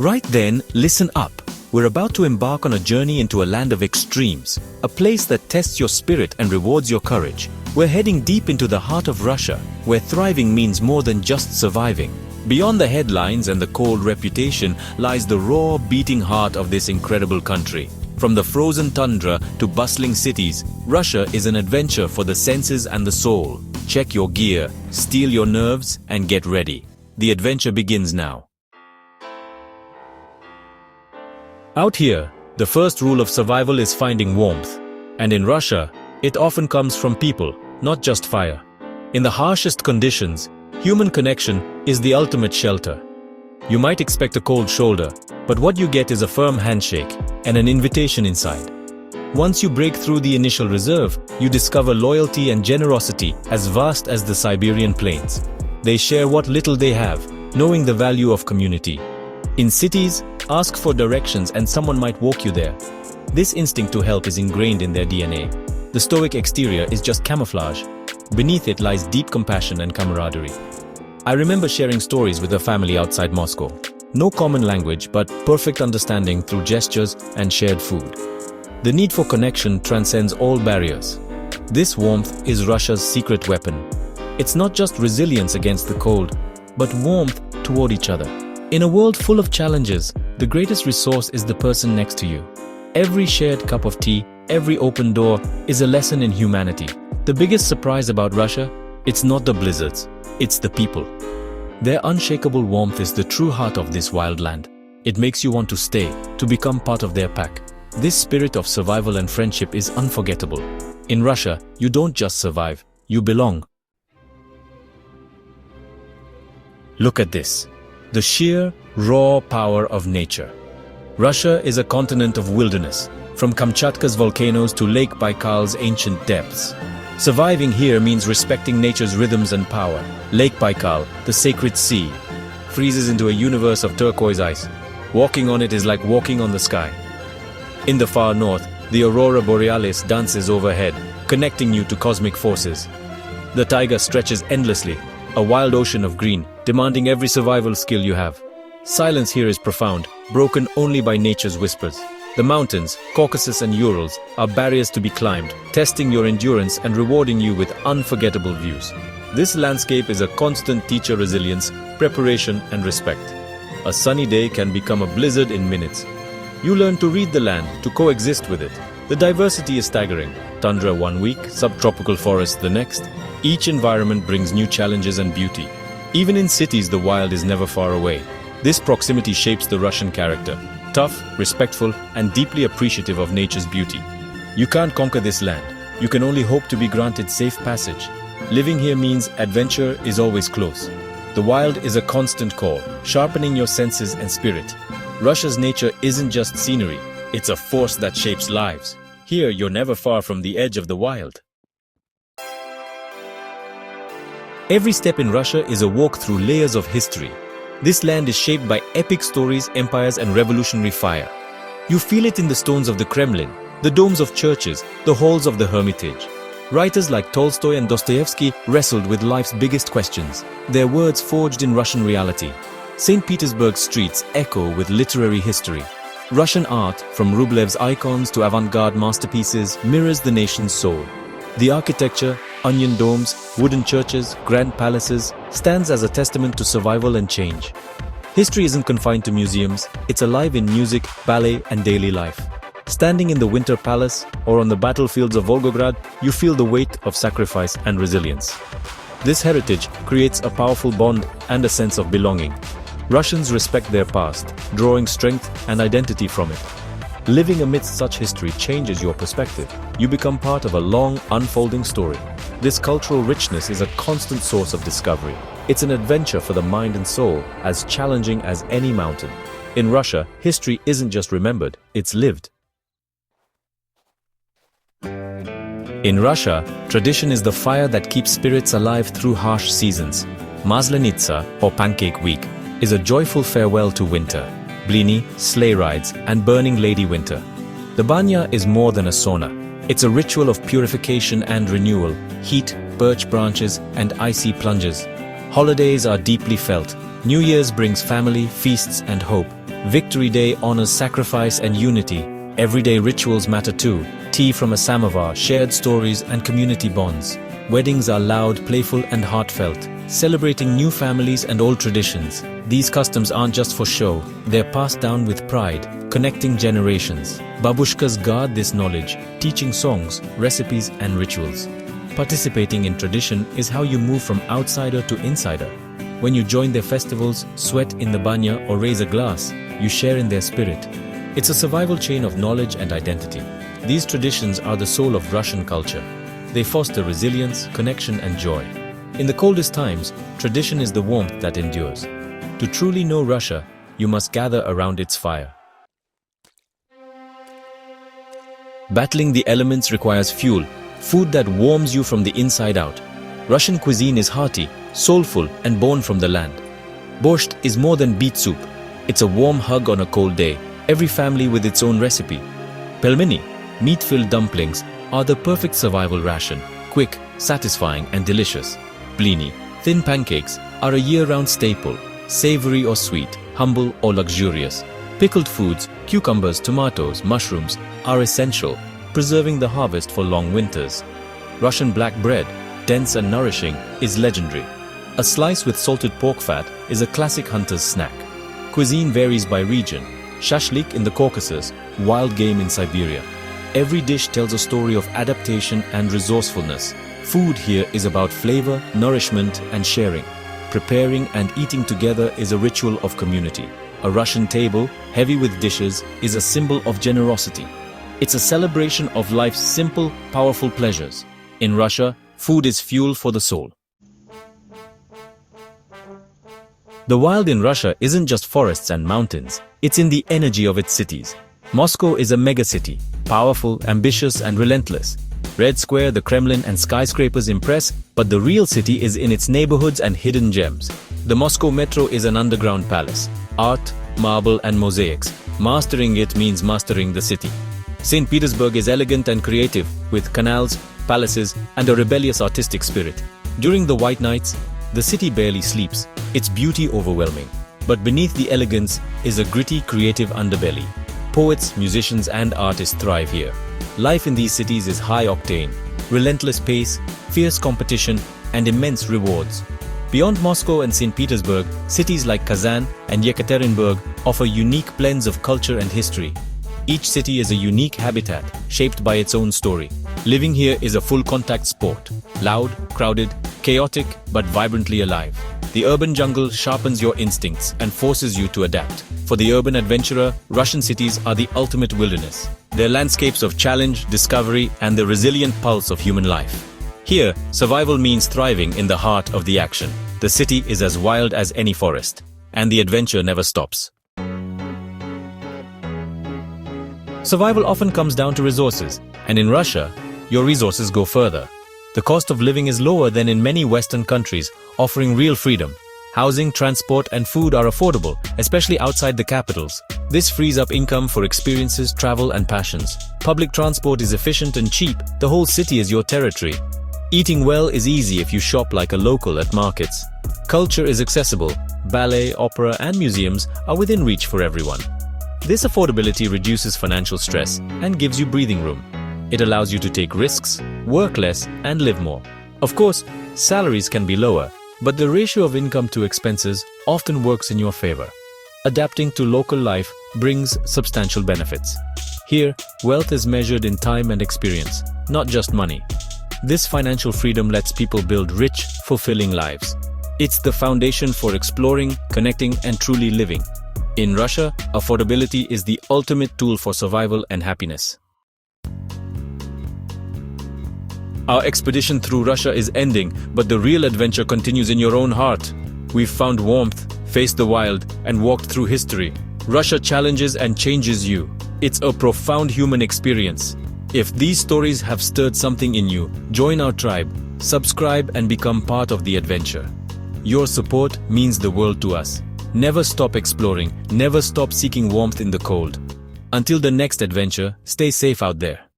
Right then, listen up. We're about to embark on a journey into a land of extremes, a place that tests your spirit and rewards your courage. We're heading deep into the heart of Russia, where thriving means more than just surviving. Beyond the headlines and the cold reputation lies the raw, beating heart of this incredible country. From the frozen tundra to bustling cities, Russia is an adventure for the senses and the soul. Check your gear, steel your nerves, and get ready. The adventure begins now. Out here, the first rule of survival is finding warmth. And in Russia, it often comes from people, not just fire. In the harshest conditions, human connection is the ultimate shelter. You might expect a cold shoulder, but what you get is a firm handshake and an invitation inside. Once you break through the initial reserve, you discover loyalty and generosity as vast as the Siberian plains. They share what little they have, knowing the value of community. In cities, ask for directions and someone might walk you there. This instinct to help is ingrained in their DNA. The stoic exterior is just camouflage. Beneath it lies deep compassion and camaraderie. I remember sharing stories with a family outside Moscow. No common language, but perfect understanding through gestures and shared food. The need for connection transcends all barriers. This warmth is Russia's secret weapon. It's not just resilience against the cold, but warmth toward each other. In a world full of challenges, the greatest resource is the person next to you. Every shared cup of tea, every open door is a lesson in humanity. The biggest surprise about Russia, it's not the blizzards, it's the people. Their unshakable warmth is the true heart of this wild land. It makes you want to stay, to become part of their pack. This spirit of survival and friendship is unforgettable. In Russia, you don't just survive, you belong. Look at this. The sheer, raw power of nature. Russia is a continent of wilderness, from Kamchatka's volcanoes to Lake Baikal's ancient depths. Surviving here means respecting nature's rhythms and power. Lake Baikal, the sacred sea, freezes into a universe of turquoise ice. Walking on it is like walking on the sky. In the far north, the aurora borealis dances overhead, connecting you to cosmic forces. The taiga stretches endlessly, a wild ocean of green, demanding every survival skill you have. Silence here is profound, broken only by nature's whispers. The mountains, Caucasus and Urals, are barriers to be climbed, testing your endurance and rewarding you with unforgettable views. This landscape is a constant teacher resilience, preparation and respect. A sunny day can become a blizzard in minutes. You learn to read the land, to coexist with it. The diversity is staggering. Tundra one week, subtropical forest the next. Each environment brings new challenges and beauty. Even in cities, the wild is never far away. This proximity shapes the Russian character. Tough, respectful, and deeply appreciative of nature's beauty. You can't conquer this land. You can only hope to be granted safe passage. Living here means adventure is always close. The wild is a constant call, sharpening your senses and spirit. Russia's nature isn't just scenery, it's a force that shapes lives. Here, you're never far from the edge of the wild. Every step in Russia is a walk through layers of history. This land is shaped by epic stories, empires, and revolutionary fire. You feel it in the stones of the Kremlin, the domes of churches, the halls of the Hermitage. Writers like Tolstoy and Dostoevsky wrestled with life's biggest questions, their words forged in Russian reality. St. Petersburg's streets echo with literary history. Russian art, from Rublev's icons to avant-garde masterpieces, mirrors the nation's soul. The architecture, onion domes, wooden churches, grand palaces, stands as a testament to survival and change. History isn't confined to museums, it's alive in music, ballet, and daily life. Standing in the Winter Palace or on the battlefields of Volgograd, you feel the weight of sacrifice and resilience. This heritage creates a powerful bond and a sense of belonging. Russians respect their past, drawing strength and identity from it. Living amidst such history changes your perspective. You become part of a long, unfolding story. This cultural richness is a constant source of discovery. It's an adventure for the mind and soul, as challenging as any mountain. In Russia, history isn't just remembered, it's lived. In Russia, tradition is the fire that keeps spirits alive through harsh seasons. Maslenitsa, or Pancake Week, is a joyful farewell to winter. Blini, sleigh rides, and burning lady winter. The banya is more than a sauna. It's a ritual of purification and renewal, heat, birch branches, and icy plunges. Holidays are deeply felt. New Year's brings family, feasts, and hope. Victory Day honors sacrifice and unity. Everyday rituals matter too. Tea from a samovar, shared stories and community bonds. Weddings are loud, playful and heartfelt, celebrating new families and old traditions. These customs aren't just for show, they're passed down with pride, connecting generations. Babushkas guard this knowledge, teaching songs, recipes and rituals. Participating in tradition is how you move from outsider to insider. When you join their festivals, sweat in the banya or raise a glass, you share in their spirit. It's a survival chain of knowledge and identity. These traditions are the soul of Russian culture. They foster resilience, connection and joy. In the coldest times, tradition is the warmth that endures. To truly know Russia, you must gather around its fire. Battling the elements requires fuel, food that warms you from the inside out. Russian cuisine is hearty, soulful and born from the land. Borscht is more than beet soup. It's a warm hug on a cold day, every family with its own recipe. Pelmeni, meat-filled dumplings, are the perfect survival ration, quick, satisfying and delicious. Blini, thin pancakes, are a year-round staple, savory or sweet, humble or luxurious. Pickled foods, cucumbers, tomatoes, mushrooms, are essential, preserving the harvest for long winters. Russian black bread, dense and nourishing, is legendary. A slice with salted pork fat is a classic hunter's snack. Cuisine varies by region. Shashlik in the Caucasus, wild game in Siberia. Every dish tells a story of adaptation and resourcefulness. Food here is about flavor, nourishment and sharing. Preparing and eating together is a ritual of community. A Russian table, heavy with dishes, is a symbol of generosity. It's a celebration of life's simple, powerful pleasures. In Russia, food is fuel for the soul. The wild in Russia isn't just forests and mountains, it's in the energy of its cities. Moscow is a megacity, powerful, ambitious and relentless. Red Square, the Kremlin and skyscrapers impress, but the real city is in its neighborhoods and hidden gems. The Moscow Metro is an underground palace. Art, marble and mosaics. Mastering it means mastering the city. St. Petersburg is elegant and creative, with canals, palaces and a rebellious artistic spirit. During the white nights, the city barely sleeps, its beauty overwhelming. But beneath the elegance is a gritty, creative underbelly. Poets, musicians and artists thrive here. Life in these cities is high octane, relentless pace, fierce competition and immense rewards. Beyond Moscow and St. Petersburg, cities like Kazan and Yekaterinburg offer unique blends of culture and history. Each city is a unique habitat, shaped by its own story. Living here is a full-contact sport. Loud, crowded, chaotic, but vibrantly alive. The urban jungle sharpens your instincts and forces you to adapt. For the urban adventurer, Russian cities are the ultimate wilderness. They're landscapes of challenge, discovery, and the resilient pulse of human life. Here, survival means thriving in the heart of the action. The city is as wild as any forest, and the adventure never stops. Survival often comes down to resources, and in Russia, your resources go further. The cost of living is lower than in many Western countries, offering real freedom. Housing, transport, and food are affordable, especially outside the capitals. This frees up income for experiences, travel, and passions. Public transport is efficient and cheap. The whole city is your territory. Eating well is easy if you shop like a local at markets. Culture is accessible. Ballet, opera, and museums are within reach for everyone. This affordability reduces financial stress and gives you breathing room. It allows you to take risks, work less, and live more. Of course, salaries can be lower, but the ratio of income to expenses often works in your favor. Adapting to local life brings substantial benefits. Here, wealth is measured in time and experience, not just money. This financial freedom lets people build rich, fulfilling lives. It's the foundation for exploring, connecting, and truly living. In Russia, affordability is the ultimate tool for survival and happiness. Our expedition through Russia is ending, but the real adventure continues in your own heart. We've found warmth, faced the wild, and walked through history. Russia challenges and changes you. It's a profound human experience. If these stories have stirred something in you, join our tribe, subscribe, and become part of the adventure. Your support means the world to us. Never stop exploring, never stop seeking warmth in the cold. Until the next adventure, stay safe out there.